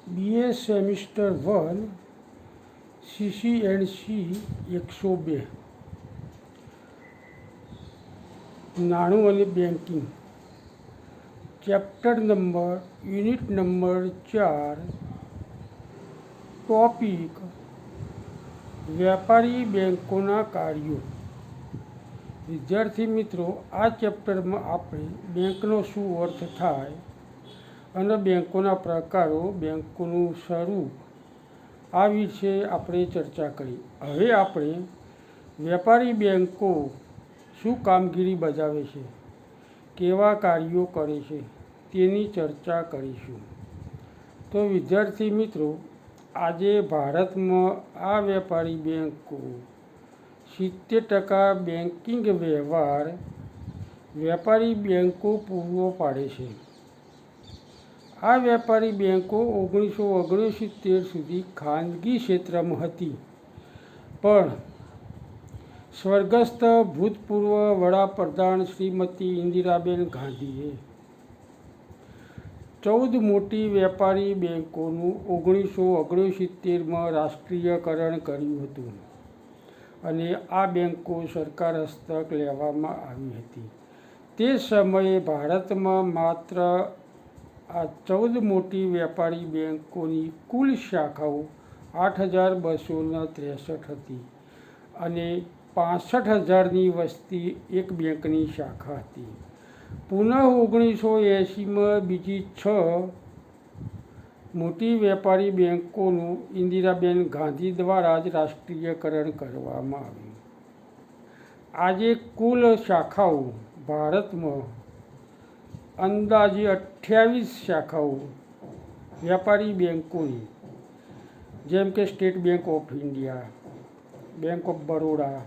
BA semester 1 CCNC 102 નાણું અને banking chapter number unit number 4 topic વ્યાપારી બેંકોના કાર્યો. વિદ્યાર્થી મિત્રો, આ ચેપ્ટરમાં આપણે બેંકનો શું અર્થ થાય અને બેંકોના પ્રકારો, બેંકોનું સ્વરૂપ, આ વિશે આપણે ચર્ચા કરી. હવે આપણે વેપારી બેંકો શું કામગીરી બજાવે છે, કેવા કાર્યો કરે છે, તેની ચર્ચા કરીશું. તો વિદ્યાર્થી મિત્રો, આજે ભારતમાં આ વેપારી બેંકો 70% બેન્કિંગ વ્યવહાર વેપારી બેંકો પૂરો પાડે છે. આ વેપારી બેંકો 1969 સુધી ખાનગી ક્ષેત્રમાં હતી, પણ સ્વર્ગસ્થ ભૂતપૂર્વ વડાપ્રધાન શ્રીમતી ઇન્દિરાબેન ગાંધીએ 14 મોટી વેપારી બેંકોનું 1969માં રાષ્ટ્રીયકરણ કર્યું હતું અને આ બેંકો સરકાર હસ્તક લેવામાં આવી હતી. તે સમયે ભારતમાં માત્ર આ 14 મોટી વેપારી બેંકોની કુલ શાખાઓ 8,263 હતી અને 65,000ની વસ્તી એક બેંકની શાખા હતી. પુનઃ 1980માં બીજી 6 મોટી વેપારી બેંકોનું ઇન્દિરાબેન ગાંધી દ્વારા જ રાષ્ટ્રીયકરણ કરવામાં આવ્યું. આજે કુલ શાખાઓ ભારતમાં અંદાજે 28 શાખાઓ વેપારી બેંકોની, જેમ કે state bank of India, bank of Baroda,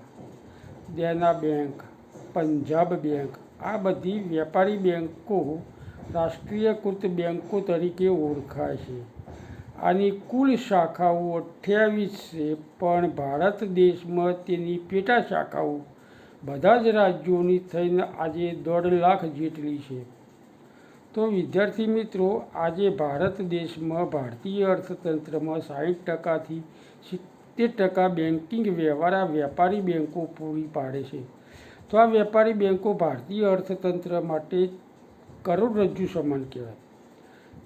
Dena bank, Punjab bank, આ બધી વેપારી બેંકો રાષ્ટ્રીયકૃત બેંકો તરીકે ઓળખાય છે. આની કુલ શાખાઓ 28 છે, પણ ભારત દેશમાં તેની પેટા શાખાઓ બધા જ રાજ્યોની થઈને આજે 1.5 લાખ જેટલી છે. તો વિદ્યાર્થી મિત્રો, આજે ભારત દેશમાં ભારતીય અર્થતંત્રમાં 60%થી 70% બેન્કિંગ વ્યવહાર આ વેપારી બેંકો પૂરી પાડે છે. તો આ વેપારી બેંકો ભારતીય અર્થતંત્ર માટે કરોડરજ્જુ સમાન કહેવાય,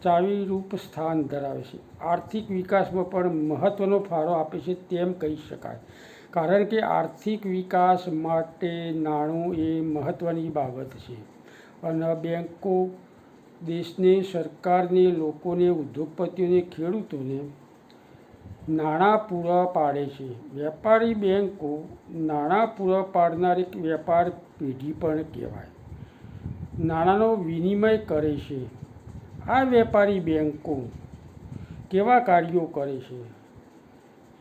ચાવીરૂપ સ્થાન ધરાવે છે. આર્થિક વિકાસમાં પણ મહત્ત્વનો ફાળો આપે છે તેમ કહી શકાય, કારણ કે આર્થિક વિકાસ માટે નાણું એ મહત્ત્વની બાબત છે અને બેંકો દેશને, સરકારને, લોકોને, ઉદ્યોગપતિઓને, ખેડૂતોને નાણાં પૂરા પાડે છે. વેપારી બેંકો નાણાં પૂરા પાડનાર એક વેપાર પેઢી પણ કહેવાય, નાણાંનો વિનિમય કરે છે. આ વેપારી બેંકો કેવા કાર્યો કરે છે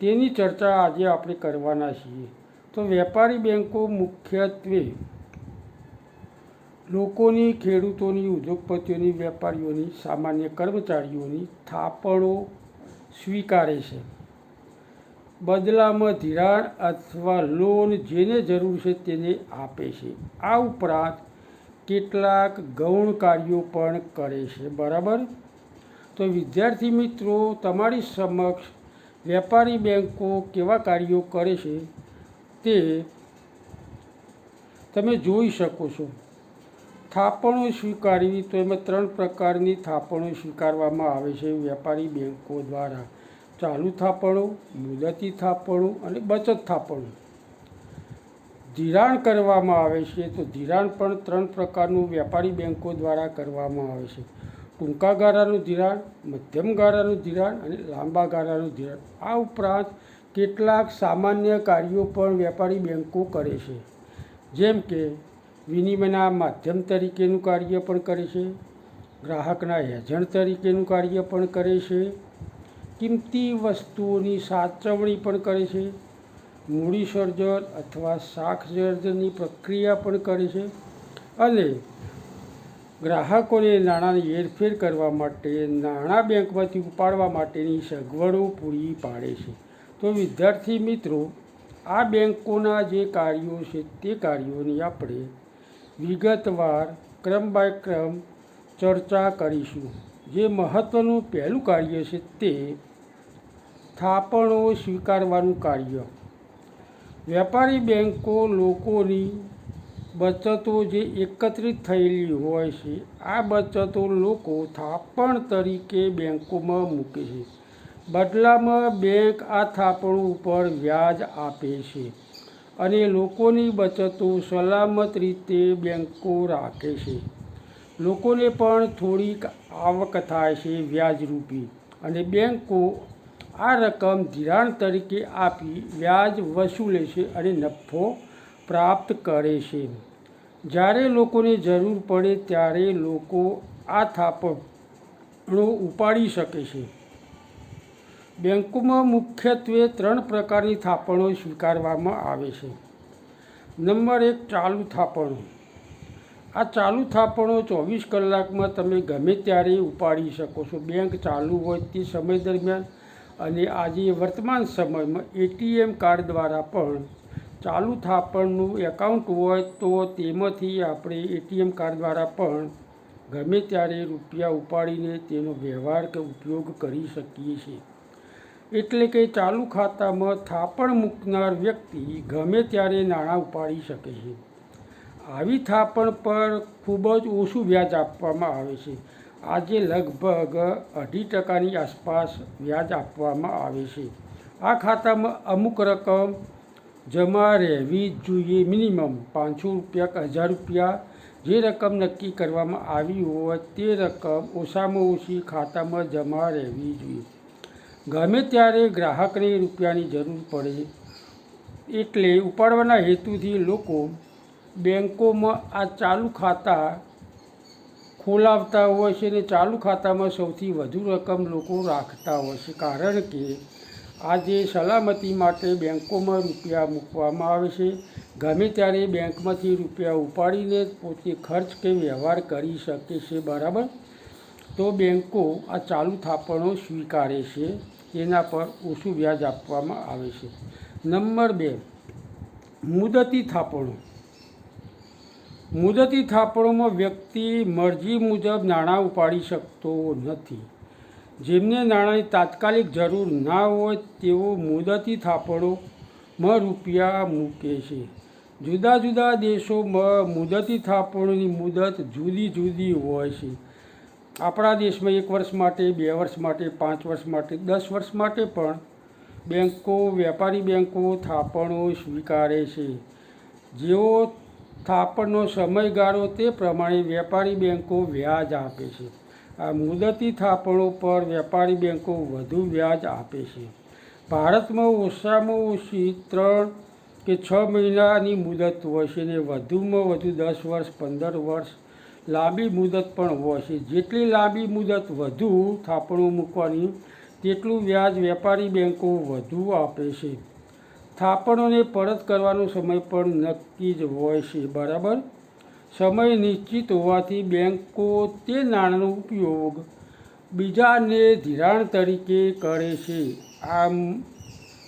તેની ચર્ચા આજે આપણે કરવાના છીએ. તો વેપારી બેંકો મુખ્યત્વે લોકોની, ખેડૂતોની, ઉદ્યોગપતિઓની, વેપારીઓની, સામાન્ય કર્મચારીઓની થાપણો સ્વીકારે છે. બદલામાં ધિરાણ અથવા લોન જેને જરૂર છે તેને આપે છે. આ ઉપરાંત કેટલાક ગૌણ કાર્યો પણ કરે છે. બરાબર? તો વિદ્યાર્થી મિત્રો, તમારી સમક્ષ વેપારી બેંકો કેવા કાર્યો કરે છે તે તમે જોઈ શકો છો. થાપણો સ્વીકારવી, તો એમાં 3 પ્રકારની થાપણો સ્વીકારવામાં આવે છે વેપારી બેંકો દ્વારા: ચાલુ થાપણો, મુદતી થાપણો અને બચત થાપણો. ધિરાણ કરવામાં આવે છે, તો ધિરાણ પણ 3 પ્રકારનું વેપારી બેંકો દ્વારા કરવામાં આવે છે: ટૂંકા ગાળાનું ધિરાણ, મધ્યમ ગાળાનું ધિરાણ અને લાંબા ગાળાનું ધિરાણ. આ ઉપરાંત કેટલાક સામાન્ય કાર્યો પણ વેપારી બેંકો કરે છે, જેમ કે વિનિમયના માધ્યમ તરીકેનું કાર્ય પણ કરે છે, ગ્રાહકના એજન્ટ તરીકેનું કાર્ય પણ કરે છે, કિંમતી વસ્તુઓની સાચવણી પણ કરે છે, મૂડી સર્જન અથવા શાખ સર્જનની પ્રક્રિયા પણ કરે છે અને ગ્રાહકોને નાણાંની હેરફેર કરવા માટે નાણાં બેંકમાંથી ઉપાડવા માટેની સગવડો પૂરી પાડે છે. તો વિદ્યાર્થી મિત્રો, આ બેંકોના જે કાર્યો છે તે કાર્યોની આપણે વિગતવાર ક્રમ બાય ક્રમ ચર્ચા કરીશું. જે મહત્ત્વનું પહેલું કાર્ય છે તે થાપણો સ્વીકારવાનું કાર્ય. વેપારી બેન્કો લોકોની બચતો જે એકત્રિત થયેલી હોય છે, આ બચતો લોકો થાપણ તરીકે બેન્કોમાં મૂકે છે. બદલામાં બેંક આ થાપણો ઉપર વ્યાજ આપે છે અને લોકોની બચતો સલામત રીતે બેન્કો રાખે છે. લોકોને પણ થોડીક આવક થાય છે વ્યાજરૂપી, અને બેન્કો આ રકમ ધિરાણ તરીકે આપી વ્યાજ વસૂલે છે અને નફો પ્રાપ્ત કરે છે. જ્યારે લોકોને જરૂર પડે ત્યારે લોકો આ થાપણો ઉપાડી શકે છે. બેન્કોમાં મુખ્યત્વે 3 પ્રકારની થાપણો સ્વીકારવામાં આવે છે. નંબર 1, ચાલુ થાપણો. આ ચાલુ થાપણો 24 કલાકમાં તમે ગમે ત્યારે ઉપાડી શકો છો. બેંક ચાલુ હોય તે સમય દરમિયાન, અને આજે વર્તમાન સમયમાં એટીએમ કાર્ડ દ્વારા પણ ચાલુ થાપણનું એકાઉન્ટ હોય તો તેમાંથી આપણે એટીએમ કાર્ડ દ્વારા પણ ગમે ત્યારે રૂપિયા ઉપાડીને તેનો વ્યવહાર કે ઉપયોગ કરી શકીએ છીએ. એટલે કે ચાલુ ખાતામાં થાપણ મૂકનાર વ્યક્તિ ગમે ત્યારે નાણાં ઉપાડી શકે છે. આવી થાપણ પર ખૂબ જ ઓછું વ્યાજ આપવામાં આવે છે. આજે લગભગ 2.5% આસપાસ વ્યાજ આપવામાં આવે છે. આ ખાતામાં અમુક રકમ જમા રહેવી જ જોઈએ. મિનિમમ 500 રૂપિયા કે 1000 રૂપિયા, જે રકમ નક્કી કરવામાં આવી હોય તે રકમ ઓછામાં ઓછી ખાતામાં જમા રહેવી જોઈએ. ગમે ત્યારે ગ્રાહકને રૂપિયાની જરૂર પડે એટલે ઉપાડવાના હેતુથી લોકો બેન્કોમાં આ ચાલુ ખાતા ખોલાવતા હોય છે, અને ચાલુ ખાતામાં સૌથી વધુ રકમ લોકો રાખતા હોય છે, કારણ કે આજે સલામતી માટે બેન્કોમાં રૂપિયા મૂકવામાં આવે છે. ગમે ત્યારે બેંકમાંથી રૂપિયા ઉપાડીને પોતે ખર્ચ કે વ્યવહાર કરી શકે છે. બરાબર? તો બેન્કો આ ચાલુ થાપણો સ્વીકારે છે, તેના પર ઓછું વ્યાજ આપવામાં આવે છે. નંબર 2, મુદતી થાપણો. મુદતી થાપણોમાં વ્યક્તિ મરજી મુજબ નાણાં ઉપાડી શકતો નથી. જેમને નાણાંની તાત્કાલિક જરૂર ના હોય તેઓ મુદતી થાપણોમાં રૂપિયા મૂકે છે. જુદા જુદા દેશોમાં મુદતી થાપણોની મુદત જુદી જુદી હોય છે. આપણા દેશમાં 1 વર્ષ માટે, 2 વર્ષ માટે, 5 વર્ષ માટે, 10 વર્ષ માટે પણ બેન્કો, વેપારી બેન્કો થાપણો સ્વીકારે છે. જેવો થાપણનો સમયગાળો તે પ્રમાણે વેપારી બેન્કો વ્યાજ આપે છે. આ મુદતી થાપણો પર વેપારી બેન્કો વધુ વ્યાજ આપે છે. ભારતમાં ઓછામાં ઓછી 3 કે 6 મહિનાની મુદત હોય છે, અને વધુમાં વધુ 10 વર્ષ, 15 વર્ષ લાંબી મુદત પણ હોય છે. જેટલી લાંબી મુદત વધુ થાપણો મૂકવાની, તેટલું વ્યાજ વેપારી બેન્કો વધુ આપે છે. થાપણોને પરત કરવાનો સમય પણ નક્કી જ હોય છે. બરાબર? સમય નિશ્ચિત હોવાથી બેન્કો તે નાણાંનો ઉપયોગ બીજાને ધિરાણ તરીકે કરે છે. આમ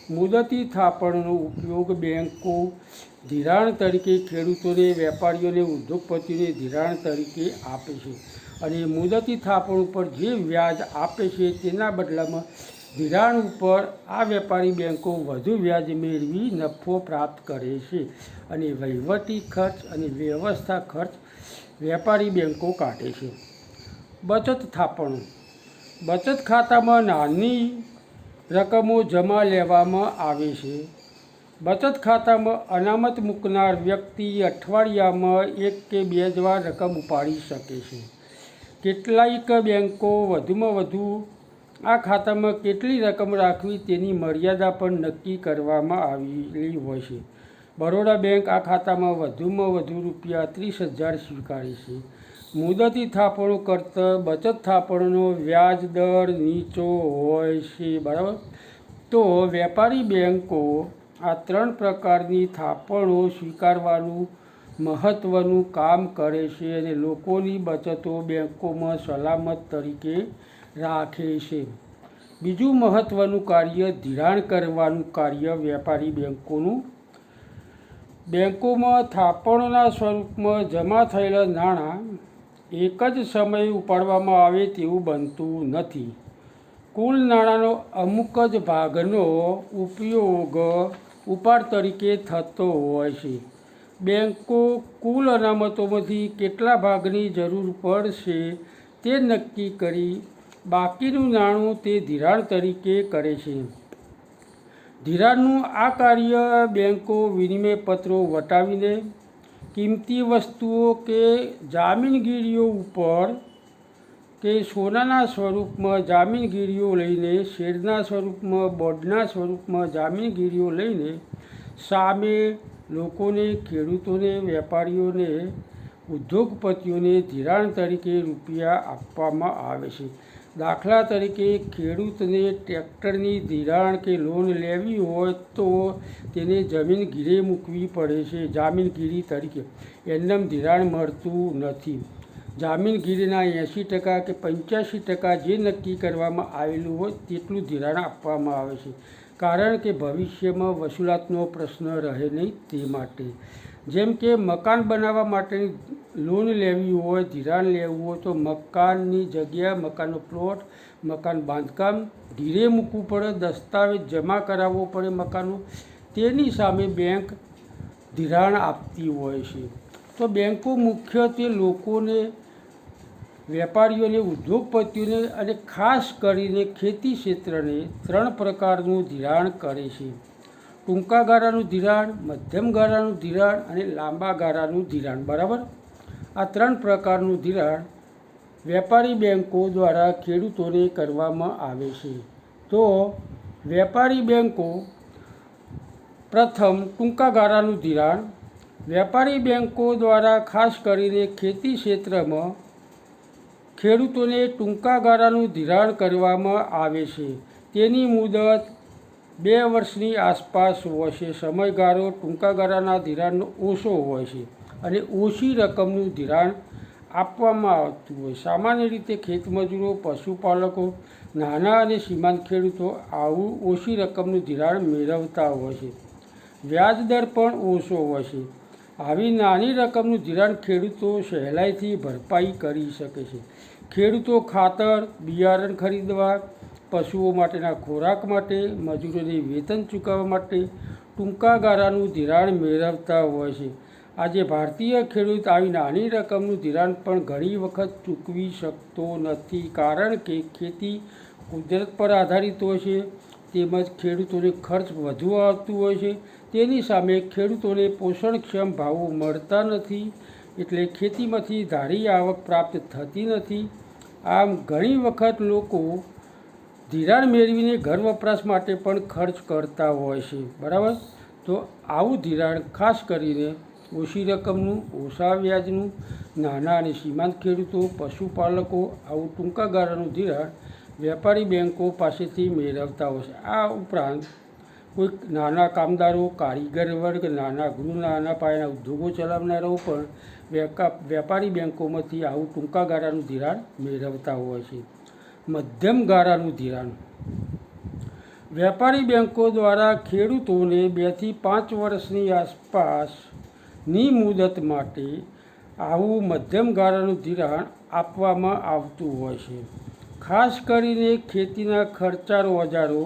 મુદતી થાપણનો ઉપયોગ બેન્કો ધિરાણ તરીકે ખેડૂતોને, વેપારીઓને, ઉદ્યોગપતિઓને ધિરાણ તરીકે આપે છે, અને મુદતી થાપણ ઉપર જે વ્યાજ આપે છે તેના બદલામાં ધિરાણ ઉપર આ વેપારી બેન્કો વધુ વ્યાજ મેળવી નફો પ્રાપ્ત કરે છે, અને વહીવટી ખર્ચ અને વ્યવસ્થા ખર્ચ વેપારી બેન્કો કાઢે છે. બચત થાપણો. બચત ખાતામાં નાની રકમો જમા લેવામાં આવે છે. બચત ખાતામાં અનામત મૂકનાર વ્યક્તિ અઠવાડિયામાં 1 કે 2 વાર રકમ ઉપાડી શકે છે. કેટલાક બેન્કો વધુમાં વધુ આ ખાતામાં કેટલી રકમ રાખવી તેની મર્યાદા પણ નક્કી કરવામાં આવેલી હોય છે. બરોડા બેંક આ ખાતામાં વધુમાં વધુ રૂપિયા 30,000 સ્વીકારે છે. મુદતી થાપણો કરતાં બચત થાપણોનો વ્યાજ દર નીચો હોય છે. બરાબર? તો વેપારી બેન્કો આ 3 પ્રકારની થાપણો સ્વીકારવાનું મહત્ત્વનું કામ કરે છે, અને લોકોની બચતો બેન્કોમાં સલામત તરીકે રાખે છે. બીજું મહત્ત્વનું કાર્ય ધિરાણ કરવાનું કાર્ય વેપારી બેન્કોનું. બેન્કોમાં થાપણોના સ્વરૂપમાં જમા થયેલા નાણાં એક જ સમયે ઉપાડવામાં આવે તેવું બનતું નથી. કુલ નાણાંનો અમુક જ ભાગનો ઉપયોગ ઉપાડ તરીકે થતો હોય છે. બેન્કો કુલ અનામતોમાંથી કેટલા ભાગની જરૂર પડશે તે નક્કી કરી બાકીનું નાણું તે ધિરાણ તરીકે કરે છે. ધિરાણનું આ કાર્ય બેન્કો વિનિમય પત્રો વટાવીને કિંમતી વસ્તુઓ કે જામીનગીરીઓ ઉપર કે સોનાના સ્વરૂપમાં જામીનગીરીઓ લઈને, શેરના સ્વરૂપમાં, બોન્ડના સ્વરૂપમાં જામીનગીરીઓ લઈને સામે લોકોને, ખેડૂતોને, વેપારીઓને, ઉદ્યોગપતિઓને ધિરાણ તરીકે રૂપિયા આપવામાં આવે છે. દાખલા તરીકે ખેડૂતને ટ્રેક્ટરની ધિરાણ કે લોન લેવી હોય તો તેને જમીન ગીરે મૂકવી પડે છે જામીનગીરી તરીકે. એમનેમ ધિરાણ મળતું નથી. જામીનગીરીના 80% કે 85% જે નક્કી કરવામાં આવેલું હોય તેટલું ધિરાણ આપવામાં આવે છે. કારણ કે ભવિષ્યમાં વસૂલાતનો પ્રશ્ન રહે નહીં તે માટે. જેમ કે મકાન બનાવવા માટેની લોન લેવી હોય, ધિરાણ લેવું હોય તો મકાનની જગ્યા, મકાનનો પ્લોટ, મકાન બાંધકામ ગીરે મૂકવું પડે, દસ્તાવેજ જમા કરાવવો પડે મકાનનું. તેની સામે બેંક ધિરાણ આપતી હોય છે. તો બેન્કો મુખ્યત્વે લોકોને, વેપારીઓને, ઉદ્યોગપતિઓને અને ખાસ કરીને ખેતી ક્ષેત્રને 3 પ્રકારનું ધિરાણ કરે છે. ટૂંકા ગાળાનું ધિરાણ, મધ્યમ ગાળાનું ધિરાણ અને લાંબા ગાળાનું ધિરાણ. બરાબર, આ 3 પ્રકારનું ધિરાણ વેપારી બેન્કો દ્વારા ખેડૂતોને કરવામાં આવે છે. તો વેપારી બેન્કો પ્રથમ ટૂંકા ગાળાનું ધિરાણ. વેપારી બેન્કો દ્વારા ખાસ કરીને ખેતી ક્ષેત્રમાં ખેડૂતોને ટૂંકા ગાળાનું ધિરાણ કરવામાં આવે છે. તેની મુદત 2 વર્ષની આસપાસ હોય છે. સમયગાળો ટૂંકા ગાળાના ધિરાણનો ઓછો હોય છે અને ઓછી રકમનું ધિરાણ આપવામાં આવતું હોય. સામાન્ય રીતે ખેતમજૂરો, પશુપાલકો, નાના અને સીમાંત ખેડૂતો આવું ઓછી રકમનું ધિરાણ મેળવતા હોય છે. વ્યાજદર પણ ઓછો હોય છે. આવી નાની રકમનું ધિરાણ ખેડૂતો સહેલાઈથી ભરપાઈ કરી શકે છે. ખેડૂતો ખાતર, બિયારણ ખરીદવા, પશુઓ માટેના ખોરાક માટે, મજૂરોને વેતન ચૂકવવા માટે ટૂંકા ગાળાનું ધિરાણ મેળવતા હોય છે. આજે ભારતીય ખેડૂત આવી નાની રકમનું ધિરાણ પણ ઘણી વખત ચૂકવી શકતો નથી. કારણ કે ખેતી કુદરત પર આધારિત હોય છે, તેમજ ખેડૂતોને ખર્ચ વધુ આવતું હોય છે. તેની સામે ખેડૂતોને પોષણક્ષમ ભાવો મળતા નથી, એટલે ખેતીમાંથી ધારી આવક પ્રાપ્ત થતી નથી. આમ ઘણી વખત લોકો ધિરાણ મેળવીને ઘર વપરાશ માટે પણ ખર્ચ કરતા હોય છે. બરાબર, તો આવું ધિરાણ ખાસ કરીને ઓછી રકમનું, ઓછા વ્યાજનું, નાના અને સીમાંત ખેડૂતો, પશુપાલકો આવું ટૂંકા ગાળાનું ધિરાણ વેપારી બેન્કો પાસેથી મેળવતા હોય છે. આ ઉપરાંત કોઈક નાના કામદારો, કારીગર વર્ગ, નાના પાયાના ઉદ્યોગો ચલાવનારાઓ પણ વેપારી બેન્કોમાંથી આવું ટૂંકા ગાળાનું ધિરાણ મેળવતા હોય છે. મધ્યમ ગાળાનું ધિરાણ. વેપારી બેન્કો દ્વારા ખેડૂતોને 2 થી 5 વર્ષની આસપાસની મુદત માટે આવું મધ્યમ ગાળાનું ધિરાણ આપવામાં આવતું હોય છે. ખાસ કરીને ખેતીના ખર્ચાળ ઓજારો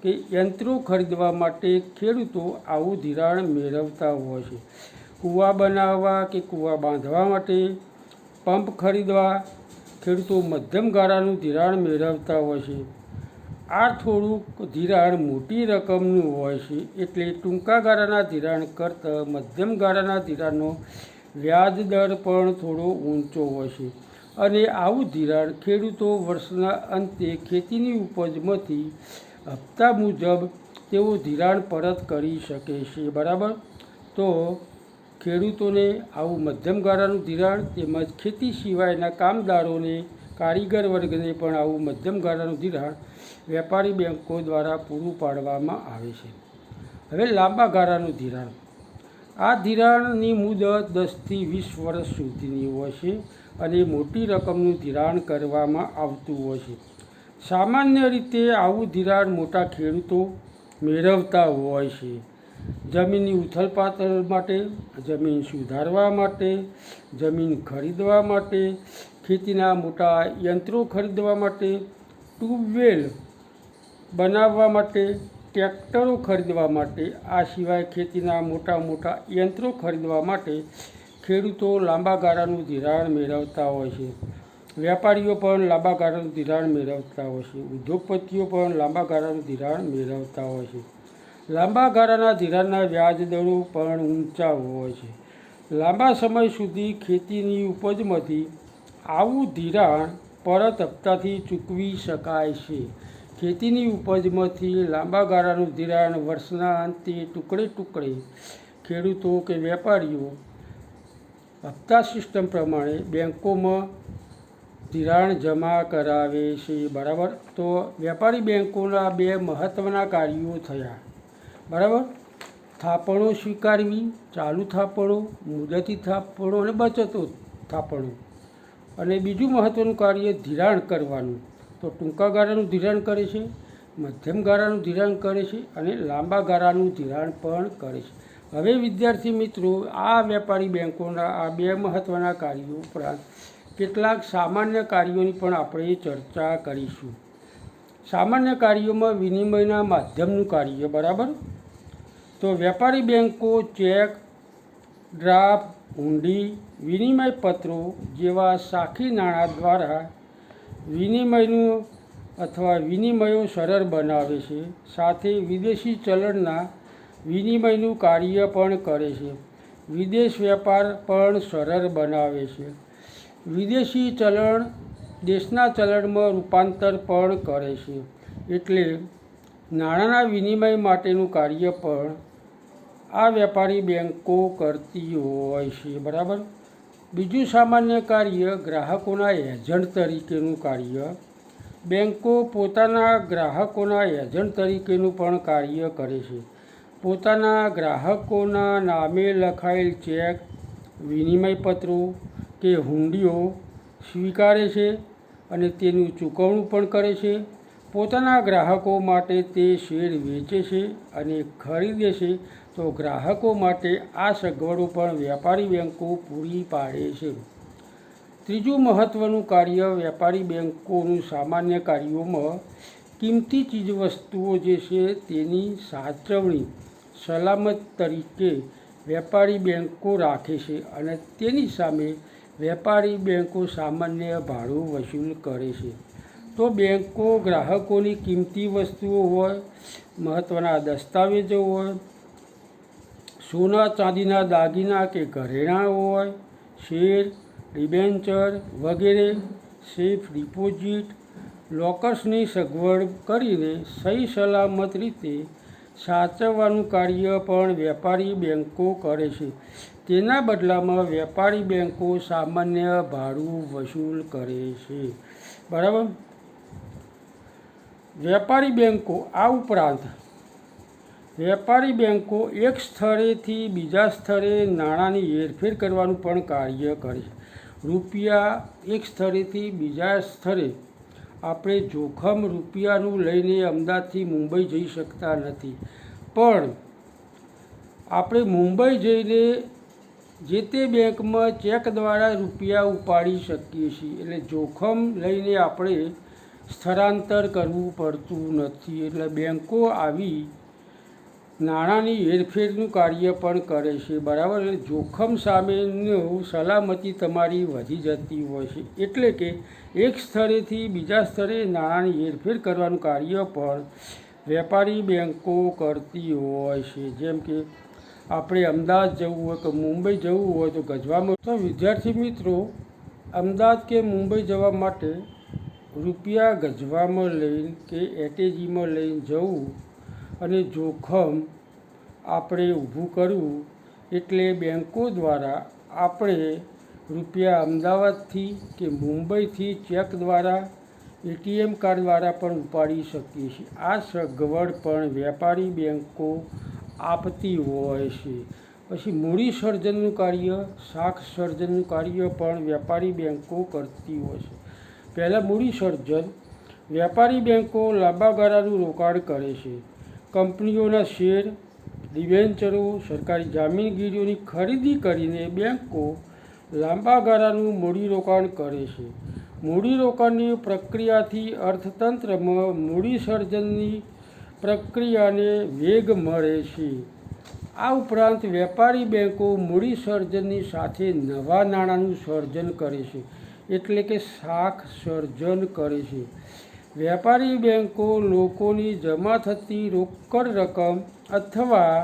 કે યંત્રો ખરીદવા માટે ખેડૂતો આવું ધિરાણ મેળવતા હોય છે. કૂવા બનાવવા કે કૂવા બાંધવા માટે, પંપ ખરીદવા ખેડૂતો મધ્યમ ગાળાનું ધિરાણ મેળવતા હોય છે. આ થોડુંક ધિરાણ મોટી રકમનું હોય છે, એટલે ટૂંકા ગાળાના ધિરાણ કરતાં મધ્યમ ગાળાના ધિરાણનો વ્યાજ દર પણ થોડો ઊંચો હોય છે. અને આવું ધિરાણ ખેડૂતો વર્ષના અંતે ખેતીની ઉપજમાંથી હપ્તા મુજબ તેઓ ધિરાણ પરત કરી શકે છે. બરાબર, તો ખેડૂતોને આવું મધ્યમ ગાળાનું ધિરાણ તેમજ ખેતી સિવાયના કામદારોને, કારીગર વર્ગને પણ આવું મધ્યમ ગાળાનું ધિરાણ વેપારી બેન્કો દ્વારા પૂરું પાડવામાં આવે છે. હવે લાંબા ગાળાનું ધિરાણ. આ ધિરાણની મુદત 10 થી 20 વર્ષ સુધીની હોય છે અને મોટી રકમનું ધિરાણ કરવામાં આવતું હોય છે. સામાન્ય રીતે આવું ધિરાણ મોટા ખેડૂતો મેળવતા હોય છે. જમીનની ઉથલપાથલ માટે, જમીન સુધારવા માટે, જમીન ખરીદવા માટે, ખેતીના મોટા યંત્રો ખરીદવા માટે, ટ્યુબવેલ બનાવવા માટે, ટ્રેક્ટરો ખરીદવા માટે, આ સિવાય ખેતીના મોટા મોટા યંત્રો ખરીદવા માટે ખેડૂતો લાંબા ગાળાનું ધિરાણ મેળવતા હોય છે. વેપારીઓ પણ લાંબા ગાળાનું ધિરાણ મેળવતા હોય છે. ઉદ્યોગપતિઓ પણ લાંબા ગાળાનું ધિરાણ મેળવતા હોય છે. લાંબા ગાળાના ધિરાણના વ્યાજ દરો પણ ઊંચા હોય છે. લાંબા સમય સુધી ખેતીની ઉપજમાંથી આવું ધિરાણ પરત હપ્તાથી ચૂકવી શકાય છે. ખેતીની ઉપજમાંથી લાંબા ગાળાનું ધિરાણ વર્ષના અંતે ટુકડે ટુકડે ખેડૂતો કે વેપારીઓ હપ્તા સિસ્ટમ પ્રમાણે બેંકોમાં ધિરાણ જમા કરાવે છે. બરાબર. તો વેપારી બેંકોના બે મહત્ત્વના કાર્યો થયા. બરાબર. થાપણો સ્વીકારવી, ચાલુ થાપણો, મુદતી થાપણો અને બચતો થાપણો. અને બીજું મહત્ત્વનું કાર્ય ધિરાણ કરવાનું. તો ટૂંકા ગાળાનું ધિરાણ કરે છે, મધ્યમ ગાળાનું ધિરાણ કરે છે અને લાંબા ગાળાનું ધિરાણ પણ કરે છે. હવે વિદ્યાર્થી મિત્રો, આ વેપારી બેંકોના આ બે મહત્ત્વના કાર્યો ઉપરાંત કેટલાક સામાન્ય કાર્યોની પણ આપણે ચર્ચા કરીશું. સામાન્ય કાર્યોમાં વિનિમયના માધ્યમનું કાર્ય. બરાબર. તો વેપારી બેંકો ચેક, ડ્રાફ્ટ, હુંડી, વિનિમય પત્રો જેવા સાખી નાણાં દ્વારા વિનિમયનું અથવા વિનિમયો સરળ બનાવે છે. સાથે વિદેશી ચલણના વિનિમયનું કાર્ય પણ કરે છે. વિદેશ વેપાર પણ સરળ બનાવે છે. વિદેશી ચલણ દેશના ચલણમાં રૂપાંતર પણ કરે છે. એટલે નાણાંના વિનિમય માટેનું કાર્ય પણ આ વેપારી બેંકો કરતી હોય છે. બરાબર. બીજું સામાન્ય કાર્ય ગ્રાહકોના એજન્ટ તરીકેનું કાર્ય. બેંકો પોતાના ગ્રાહકોના એજન્ટ તરીકેનું પણ કાર્ય કરે છે. પોતાના ગ્રાહકોના નામે લખાયેલ ચેક, વિનિમય પત્રો કે હુંડીઓ સ્વીકારે છે અને તેનું ચૂકવણું પણ કરે છે. પોતાના ગ્રાહકો માટે તે શેર વેચે છે અને ખરીદે છે. તો ગ્રાહકો માટે આ સગવડો પણ વેપારી બેંકો પૂરી પાડે છે. ત્રીજું મહત્ત્વનું કાર્ય વેપારી બેંકોનું સામાન્ય કાર્યોમાં કિંમતી ચીજવસ્તુઓ જે છે તેની સાચવણી સલામત તરીકે વેપારી બેંકો રાખે છે અને તેની સામે વેપારી બેંકો સામાન્ય ભાડું વસૂલ કરે છે. તો બેંકો ગ્રાહકોની કિંમતી વસ્તુઓ હોય, મહત્ત્વના દસ્તાવેજો હોય, સોના ચાંદીના દાગીના કે ઘરેણાં હોય, શેર, ડિબેન્ચર વગેરે, સેફ ડિપોઝિટ, લોકર્સની સગવડ કરીને સહી સલામત રીતે સાચવવાનું કાર્ય પણ વેપારી બેંકો કરે છે. તેના બદલામાં વેપારી બેંકો સામાન્ય ભાડું વસૂલ કરે છે. બરાબર. વેપારી બેંકો આ ઉપરાંત વેપારી બેંકો એક સ્થળેથી બીજા સ્થળે નાણાંની હેરફેર કરવાનું પણ કાર્ય કરે છે. રૂપિયા એક સ્થળેથી બીજા સ્થળે આપણે જોખમ રૂપિયાનું લઈને અમદાવાદથી મુંબઈ જઈ શકતા નથી, પણ આપણે મુંબઈ જઈને જે તે બેંકમાં ચેક દ્વારા રૂપિયા ઉપાડી શકીએ છીએ. એટલે જોખમ લઈને આપણે સ્થળાંતર કરવું પડતું નથી. એટલે બેંકો આવી નાણાંની હેરફેરનું કાર્ય પણ કરે છે. બરાબર. એટલે જોખમ સામેનું સલામતી તમારી વધી જતી હોય છે. એટલે કે એક સ્થળેથી બીજા સ્થળે નાણાંની હેરફેર કરવાનું કાર્ય પણ વેપારી બેંકો કરતી હોય છે. જેમ કે આપણે અમદાવાદ જવું હોય કે મુંબઈ જવું હોય તો ગજવામાં. તો વિદ્યાર્થી મિત્રો, અમદાવાદ કે મુંબઈ જવા માટે રૂપિયા ગજવામાં લઈને કે એટેજીમાં લઈને જવું અને જોખમ આપણે ઊભું કરવું. એટલે બેંકો દ્વારા આપણે રૂપિયા અમદાવાદથી કે મુંબઈથી ચેક દ્વારા, એટીએમ કાર્ડ દ્વારા પણ ઉપાડી શકીએ છીએ. આ સગવડ પણ વેપારી બેંકો આપતી હોય છે. પછી મૂડી સર્જનનું કાર્ય, શાખ સર્જનનું કાર્ય પણ વેપારી બેંકો કરતી હોય છે. પહેલાં મૂડી સર્જન. વેપારી બેંકો લાંબા ગાળાનું રોકાણ કરે છે. કંપનીઓના શેર, ડિબેન્ચરો, સરકારી જામીનગીરીઓની ખરીદી કરીને બેન્કો લાંબા ગાળાનું મૂડીરોકાણ કરે છે. મૂડીરોકાણની પ્રક્રિયાથી અર્થતંત્રમાં મૂડી સર્જનની પ્રક્રિયાને વેગ મળે છે. આ ઉપરાંત વેપારી બેન્કો મૂડી સર્જનની સાથે નવા નાણાંનું સર્જન કરે છે, એટલે કે શાખ સર્જન કરે છે. વેપારી બેન્કો લોકોની જમા થતી રોકડ રકમ અથવા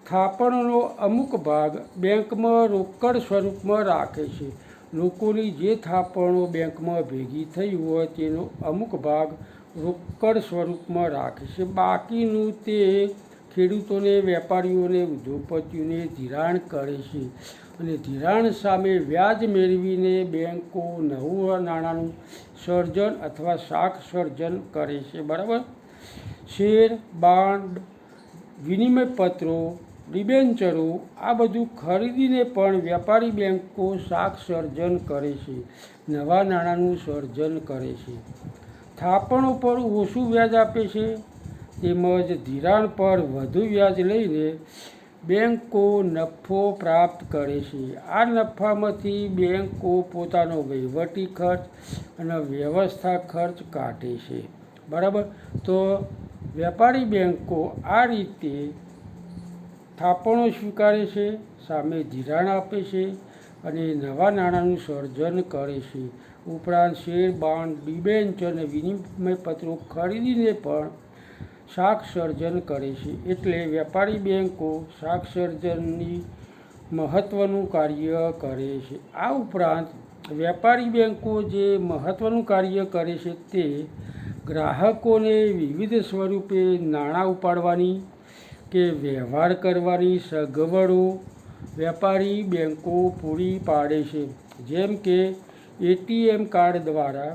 થાપણોનો અમુક ભાગ બેંકમાં રોકડ સ્વરૂપમાં રાખે છે. લોકોની જે થાપણો બેંકમાં ભેગી થઈ હોય તેનો અમુક ભાગ રોકડ સ્વરૂપમાં રાખે છે. બાકીનું તે ખેડૂતોને, વેપારીઓને, ઉદ્યોગપતિઓને ધિરાણ કરે છે અને ધિરાણ સામે વ્યાજ મેળવીને બેન્કો નવું નાણાંનું સર્જન અથવા શાખ સર્જન કરે છે. બરાબર. શેર, બોન્ડ, વિનિમય પત્રો, ડિબેન્ચરો આ બધું ખરીદીને પણ વેપારી બેન્કો શાખ સર્જન કરે છે, નવા નાણાંનું સર્જન કરે છે. થાપણો પર ઓછું વ્યાજ આપે છે તેમજ ધિરાણ પર વધુ વ્યાજ લઈને બેન્કો નફો પ્રાપ્ત કરે છે. આ નફામાંથી બેન્કો પોતાનો વહીવટી ખર્ચ અને વ્યવસ્થા ખર્ચ કાઢે છે. બરાબર. તો વેપારી બેન્કો આ રીતે થાપણો સ્વીકારે છે, સામે ધિરાણ આપે છે અને નવા નાણાંનું સર્જન કરે છે. ઉપરાંત શેર, બોન્ડ, ડિબેન્ચર અને વિનિમય પત્રો ખરીદીને પણ શાખ સર્જન કરે છે. એટલે વેપારી બેન્કો શાખ સર્જનની મહત્ત્વનું કાર્ય કરે છે. આ ઉપરાંત વેપારી બેન્કો જે મહત્ત્વનું કાર્ય કરે છે તે ગ્રાહકોને વિવિધ સ્વરૂપે નાણાં ઉપાડવાની કે વ્યવહાર કરવાની સગવડો વેપારી બેન્કો પૂરી પાડે છે. જેમ કે એટીએમ કાર્ડ દ્વારા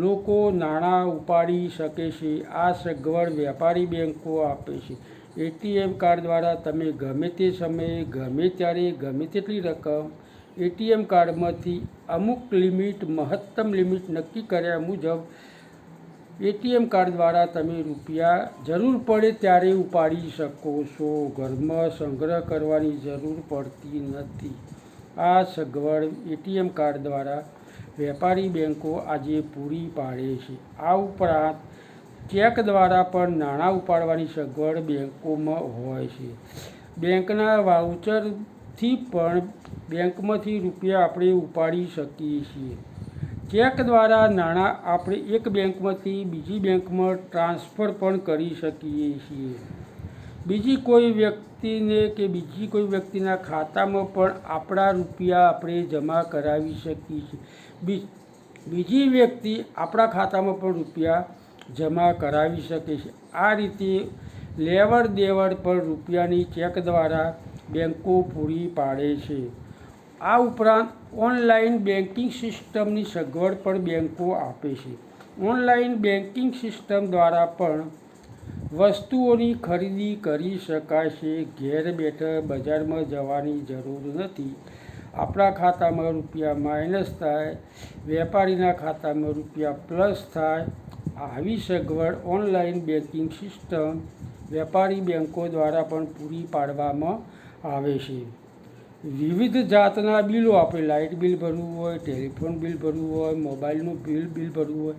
લોકો નાણાં ઉપાડી શકે છે. આ સગવડ વેપારી બેન્કો આપે છે. એટીએમ કાર્ડ દ્વારા તમે ગમે તે સમયે, ગમે ત્યારે, ગમે તેટલી રકમ એટીએમ કાર્ડમાંથી અમુક લિમિટ, મહત્તમ લિમિટ નક્કી કર્યા મુજબ એટીએમ કાર્ડ દ્વારા તમે રૂપિયા જરૂર પડે ત્યારે ઉપાડી શકો છો. ઘરમાં સંગ્રહ કરવાની જરૂર પડતી નથી. આ સગવડ એટીએમ કાર્ડ દ્વારા વેપારી બેન્કો આજે પૂરી પાડે છે. આ ઉપરાંત ચેક દ્વારા પણ નાણાં ઉપાડવાની સગવડ બેન્કોમાં હોય છે. બેંકના વાઉચરથી પણ બેંકમાંથી રૂપિયા આપણે ઉપાડી શકીએ છીએ. ચેક દ્વારા નાણાં આપણે એક બેંકમાંથી બીજી બેંકમાં ટ્રાન્સફર પણ કરી શકીએ છીએ. બીજી કોઈ વ્યક્તિને કે બીજી કોઈ વ્યક્તિના ખાતામાં પણ આપણા રૂપિયા આપણે જમા કરાવી શકીએ છીએ. બીજી વ્યક્તિ આપણા ખાતામાં પણ રૂપિયા જમા કરાવી શકે છે. આ રીતે લેવડ દેવડ પણ રૂપિયાની ચેક દ્વારા બેન્કો પૂરી પાડે છે. આ ઉપરાંત ઓનલાઈન બેન્કિંગ સિસ્ટમની સગવડ પણ બેન્કો આપે છે. ઓનલાઈન બેન્કિંગ સિસ્ટમ દ્વારા પણ વસ્તુઓની ખરીદી કરી શકાય છે. ઘેર બેઠા બજારમાં જવાની જરૂર નથી. આપણા ખાતામાં રૂપિયા માઇનસ થાય, વેપારીના ખાતામાં રૂપિયા પ્લસ થાય. આવી સગવડ ઓનલાઈન બેન્કિંગ સિસ્ટમ વેપારી બેન્કો દ્વારા પણ પૂરી પાડવામાં આવે છે. વિવિધ જાતના બિલો, આપણે લાઇટ બિલ ભરવું હોય, ટેલિફોન બિલ ભરવું હોય, મોબાઈલનું બિલ ભરવું હોય,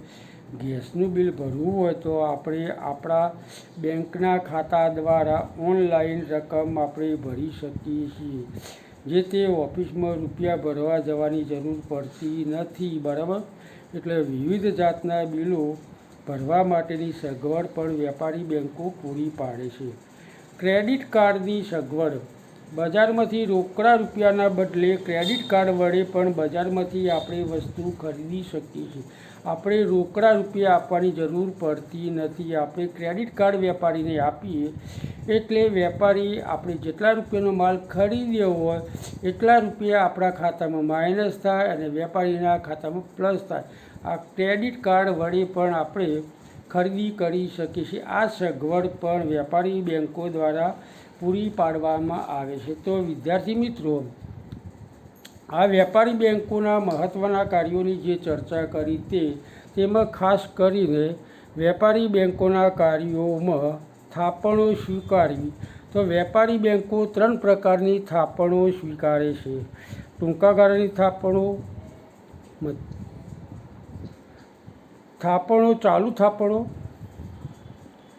ગેસનું બિલ ભરવું હોય તો આપણે આપણા બેંકના ખાતા દ્વારા ઓનલાઈન રકમ આપણે ભરી શકીએ છીએ. જે તે ઓફિસમાં રૂપિયા ભરવા જવાની જરૂર પડતી નથી. બરાબર. એટલે વિવિધ જાતના બિલો ભરવા માટેની સગવડ પણ વેપારી બેન્કો પૂરી પાડે છે. ક્રેડિટ કાર્ડની સગવડ, બજારમાંથી રોકડા રૂપિયાના બદલે ક્રેડિટ કાર્ડ વડે પણ બજારમાંથી આપણે વસ્તુ ખરીદી શકીએ છીએ. આપણે રોકડા રૂપિયા આપવાની જરૂર પડતી નથી. આપણે ક્રેડિટ કાર્ડ વેપારીને આપીએ એટલે વેપારી આપણે જેટલા રૂપિયાનો માલ ખરીદ્યો હોય એટલા રૂપિયા આપણા ખાતામાં માઇનસ થાય અને વેપારીના ખાતામાં પ્લસ થાય. આ ક્રેડિટ કાર્ડ વડે પણ આપણે ખરીદી કરી શકીએ છીએ. આ સગવડ પણ વેપારી બેન્કો દ્વારા પૂરી પાડવામાં આવે છે. તો વિદ્યાર્થી મિત્રો, આ વેપારી બેન્કોના મહત્ત્વના કાર્યોની જે ચર્ચા કરી તેમાં ખાસ કરીને વેપારી બેન્કોના કાર્યોમાં થાપણો સ્વીકારવી. તો તો વેપારી બેન્કો 3 પ્રકારની થાપણો સ્વીકારે છે: ટૂંકા ગાળાની થાપણો, ચાલુ થાપણો,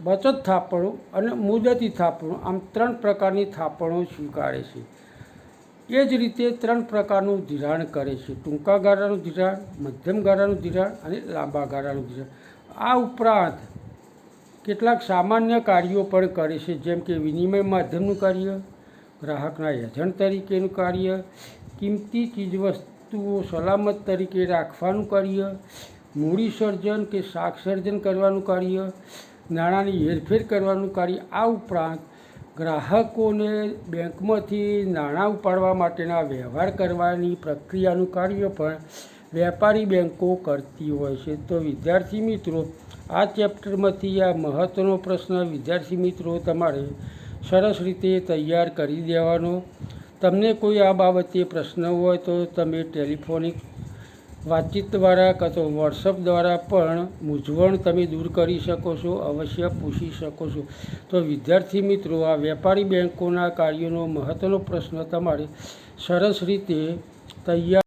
બચત થાપણો અને મુદતી થાપણો. આમ 3 પ્રકારની થાપણો સ્વીકારે છે. એ જ રીતે 3 પ્રકારનું ધિરાણ કરે છે: ટૂંકા ગાળાનું ધિરાણ, મધ્યમ ગાળાનું ધિરાણ અને લાંબા ગાળાનું ધિરાણ. આ ઉપરાંત કેટલાક સામાન્ય કાર્યો પણ કરે છે, જેમ કે વિનિમય માધ્યમનું કાર્ય, ગ્રાહકના એજન્ટ તરીકેનું કાર્ય, કિંમતી ચીજવસ્તુઓ સલામત તરીકે રાખવાનું કાર્ય, મૂડી સર્જન કે શાક સર્જન કરવાનું કાર્ય, નાણાંની હેરફેર કરવાનું કાર્ય. આ ઉપરાંત ગ્રાહકોને બેંકમાંથી નાણાં ઉપાડવા માટેના વ્યવહાર કરવાની પ્રક્રિયાનું કાર્ય પણ વેપારી બેન્કો કરતી હોય છે. તો વિદ્યાર્થી મિત્રો, આ ચેપ્ટરમાંથી આ મહત્ત્વનો પ્રશ્ન વિદ્યાર્થી મિત્રો તમારે સરસ રીતે તૈયાર કરી દેવાનો. તમને કોઈ આ બાબતે પ્રશ્ન હોય તો તમે ટેલિફોનિક વાતચીત દ્વારા કાં તો વોટ્સઅપ દ્વારા પણ મૂંઝવણ તમે દૂર કરી શકો છો, અવશ્ય પૂછી શકો છો. તો વિદ્યાર્થી મિત્રો, આ વેપારી બેન્કોના કાર્યોનો મહત્ત્વનો પ્રશ્ન તમારે સરસ રીતે તૈયાર